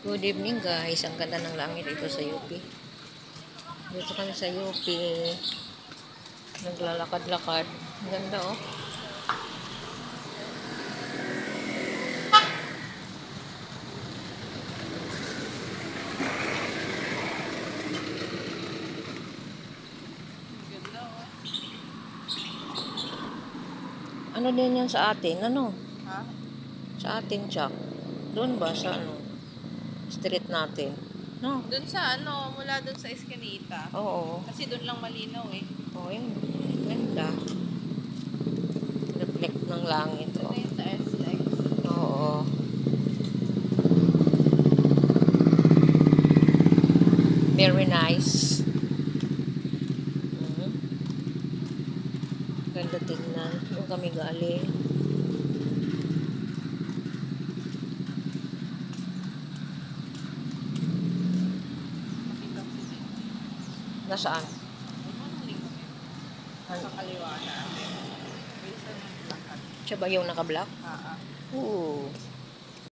Good evening guys, ang ganda ng langit dito sa UP. Dito kami sa UP, naglalakad-lakad. Ang ganda oh. Ano din yan sa atin? Ano? Ha? Sa atin, Chuck. Doon ba sa ano? Street natin? No? Doon sa ano, mula doon sa Escanita. Oo. Kasi doon lang malinaw eh. Oh, yun. Ganda. Reflect ng langit Doon oh. na yun sa SLEX. Oo. Very nice. Ganda tingnan. Doon kami galing. Makita ko din. Nasaan? Sa kaliwa na. Bisa ng lakad. Siya ba yung nakablock? Ah, ah. Oo.